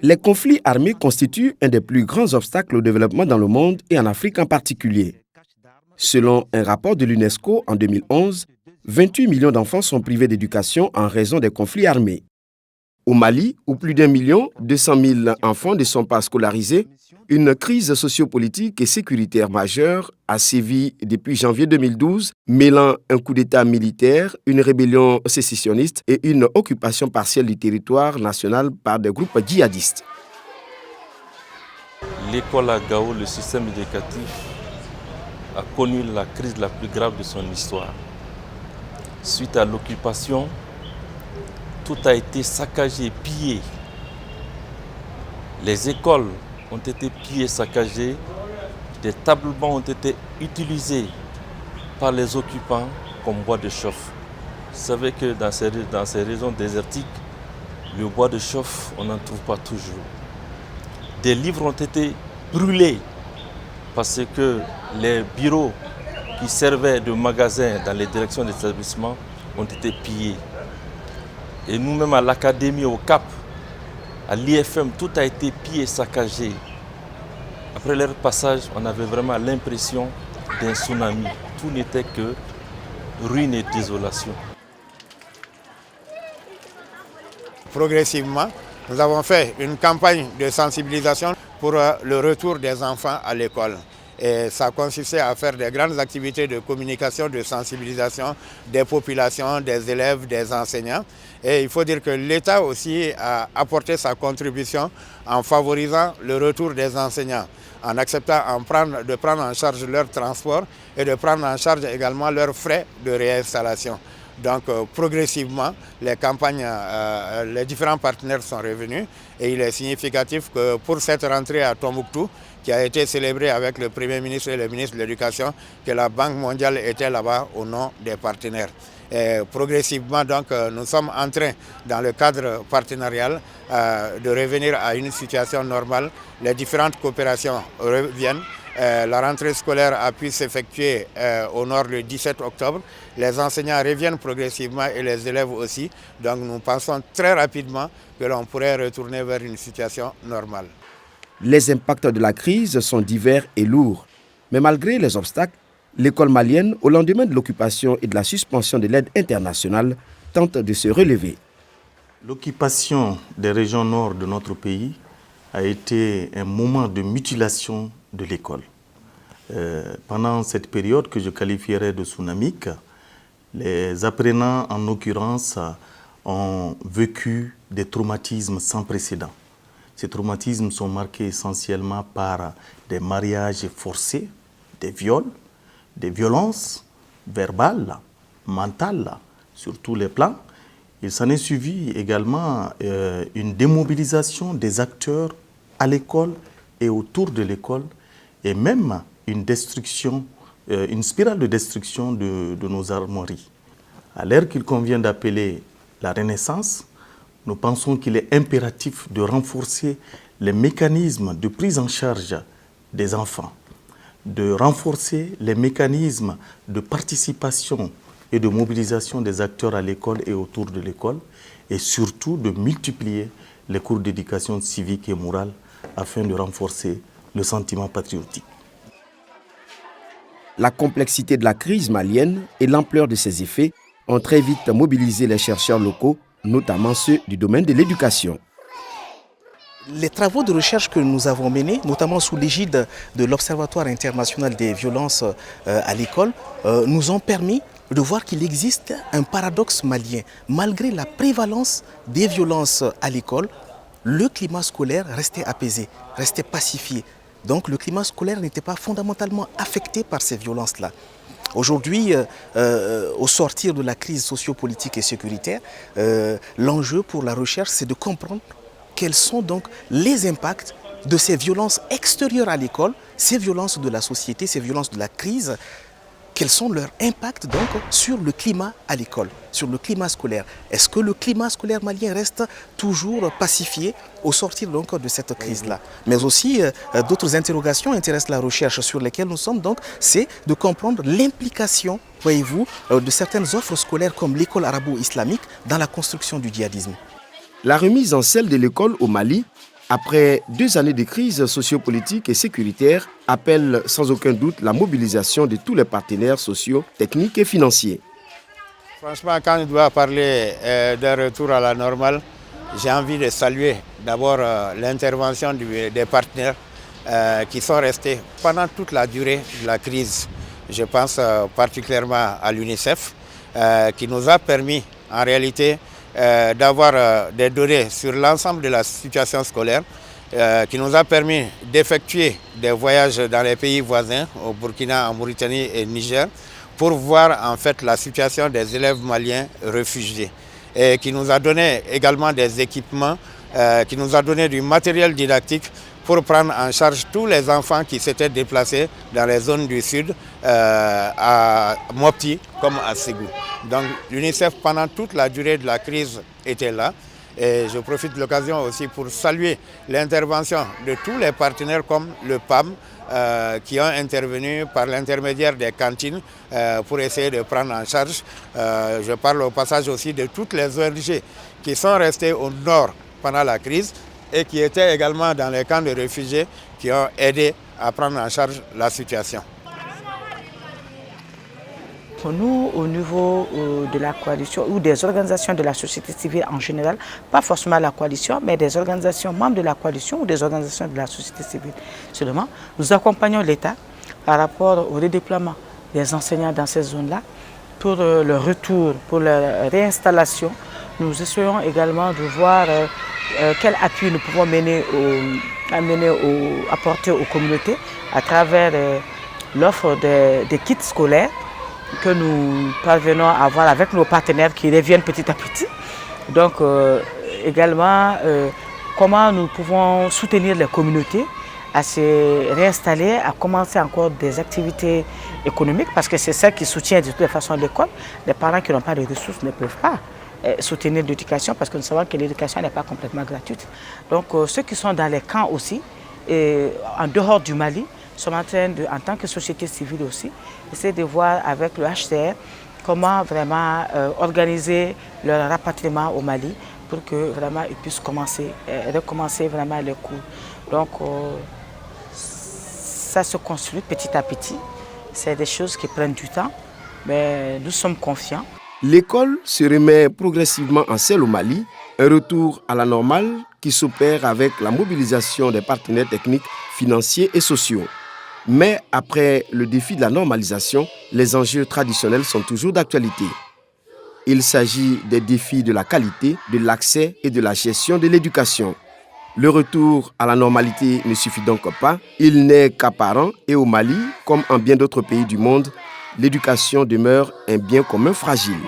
Les conflits armés constituent un des plus grands obstacles au développement dans le monde et en Afrique en particulier. Selon un rapport de l'UNESCO en 2011, 28 millions d'enfants sont privés d'éducation en raison des conflits armés. Au Mali, où plus d'1,2 million enfants ne sont pas scolarisés, une crise sociopolitique et sécuritaire majeure a sévi depuis janvier 2012, mêlant un coup d'État militaire, une rébellion sécessionniste et une occupation partielle du territoire national par des groupes djihadistes. L'école à Gao, le système éducatif, a connu la crise la plus grave de son histoire. Suite à l'occupation, tout a été saccagé, pillé. Les écoles ont été pillées, saccagées. Des tableaux ont été utilisés par les occupants comme bois de chauffe. Vous savez que dans ces régions désertiques, le bois de chauffe, on n'en trouve pas toujours. Des livres ont été brûlés parce que les bureaux qui servaient de magasins dans les directions des établissements ont été pillés. Et nous-mêmes à l'académie, au CAP, à l'IFM, tout a été pillé, saccagé. Après leur passage, on avait vraiment l'impression d'un tsunami. Tout n'était que ruine et désolation. Progressivement, nous avons fait une campagne de sensibilisation pour le retour des enfants à l'école. Et ça consistait à faire des grandes activités de communication, de sensibilisation des populations, des élèves, des enseignants. Et il faut dire que l'État aussi a apporté sa contribution en favorisant le retour des enseignants, en acceptant de prendre en charge leur transport et de prendre en charge également leurs frais de réinstallation. Donc progressivement, les campagnes, les différents partenaires sont revenus et il est significatif que pour cette rentrée à Tombouctou, qui a été célébrée avec le Premier ministre et le ministre de l'Éducation, que la Banque mondiale était là-bas au nom des partenaires. Et progressivement, donc, nous sommes en train, dans le cadre partenarial, de revenir à une situation normale. Les différentes coopérations reviennent. La rentrée scolaire a pu s'effectuer au nord le 17 octobre. Les enseignants reviennent progressivement et les élèves aussi. Donc nous pensons très rapidement que l'on pourrait retourner vers une situation normale. Les impacts de la crise sont divers et lourds. Mais malgré les obstacles, l'école malienne, au lendemain de l'occupation et de la suspension de l'aide internationale, tente de se relever. L'occupation des régions nord de notre pays a été un moment de mutilation de l'école. Pendant cette période que je qualifierais de tsunamique, les apprenants, en l'occurrence, ont vécu des traumatismes sans précédent. Ces traumatismes sont marqués essentiellement par des mariages forcés, des viols, des violences verbales, mentales, sur tous les plans. Il s'en est suivi également une démobilisation des acteurs à l'école et autour de l'école, et même une destruction, une spirale de destruction de nos armoiries. À l'ère qu'il convient d'appeler la Renaissance, nous pensons qu'il est impératif de renforcer les mécanismes de prise en charge des enfants, de renforcer les mécanismes de participation et de mobilisation des acteurs à l'école et autour de l'école, et surtout de multiplier les cours d'éducation civique et morale afin de renforcer le sentiment patriotique. La complexité de la crise malienne et l'ampleur de ses effets ont très vite mobilisé les chercheurs locaux, notamment ceux du domaine de l'éducation. Les travaux de recherche que nous avons menés, notamment sous l'égide de l'Observatoire international des violences à l'école, nous ont permis de voir qu'il existe un paradoxe malien. Malgré la prévalence des violences à l'école, le climat scolaire restait apaisé, restait pacifié. Donc le climat scolaire n'était pas fondamentalement affecté par ces violences-là. Aujourd'hui, au sortir de la crise sociopolitique et sécuritaire, l'enjeu pour la recherche, c'est de comprendre quels sont donc les impacts de ces violences extérieures à l'école, ces violences de la société, ces violences de la crise. Quels sont leurs impacts donc sur le climat à l'école, sur le climat scolaire? Est-ce que le climat scolaire malien reste toujours pacifié au sortir donc de cette crise-là? Mais aussi d'autres interrogations intéressent la recherche sur lesquelles nous sommes donc, c'est de comprendre l'implication, voyez-vous, de certaines offres scolaires comme l'école arabo-islamique dans la construction du djihadisme. La remise en selle de l'école au Mali après 2 années de crise sociopolitique et sécuritaire, appelle sans aucun doute la mobilisation de tous les partenaires sociaux, techniques et financiers. Franchement, quand je dois parler d'un retour à la normale, j'ai envie de saluer d'abord l'intervention des partenaires qui sont restés pendant toute la durée de la crise. Je pense particulièrement à l'UNICEF qui nous a permis en réalité d'avoir des données sur l'ensemble de la situation scolaire, qui nous a permis d'effectuer des voyages dans les pays voisins, au Burkina, en Mauritanie et Niger, pour voir en fait la situation des élèves maliens réfugiés. Et qui nous a donné également des équipements, qui nous a donné du matériel didactique pour prendre en charge tous les enfants qui s'étaient déplacés dans les zones du sud, à Mopti comme à Ségou. Donc l'UNICEF pendant toute la durée de la crise était là. Et je profite de l'occasion aussi pour saluer l'intervention de tous les partenaires comme le PAM, qui ont intervenu par l'intermédiaire des cantines pour essayer de prendre en charge. Je parle au passage aussi de toutes les ONG qui sont restées au nord pendant la crise et qui étaient également dans les camps de réfugiés qui ont aidé à prendre en charge la situation. Pour nous, au niveau de la coalition ou des organisations de la société civile en général, pas forcément la coalition, mais des organisations membres de la coalition ou des organisations de la société civile seulement, nous accompagnons l'État par rapport au redéploiement des enseignants dans ces zones-là, pour le retour, pour la réinstallation. Nous essayons également de voir quel appui nous pouvons apporter aux communautés à travers l'offre des kits scolaires que nous parvenons à avoir avec nos partenaires qui reviennent petit à petit. Donc également comment nous pouvons soutenir les communautés à se réinstaller, à commencer encore des activités économiques parce que c'est ça qui soutient de toute façon l'école. Les parents qui n'ont pas de ressources ne peuvent pas soutenir l'éducation parce que nous savons que l'éducation n'est pas complètement gratuite. Donc ceux qui sont dans les camps aussi, en dehors du Mali, sommes en train de, en tant que société civile aussi, essayer de voir avec le HCR comment vraiment organiser leur rapatriement au Mali pour que vraiment ils puissent recommencer vraiment les cours. Donc ça se construit petit à petit. C'est des choses qui prennent du temps, mais nous sommes confiants. L'école se remet progressivement en selle au Mali, un retour à la normale qui s'opère avec la mobilisation des partenaires techniques, financiers et sociaux. Mais après le défi de la normalisation, les enjeux traditionnels sont toujours d'actualité. Il s'agit des défis de la qualité, de l'accès et de la gestion de l'éducation. Le retour à la normalité ne suffit donc pas. Il n'est qu'apparent et au Mali, comme en bien d'autres pays du monde, l'éducation demeure un bien commun fragile.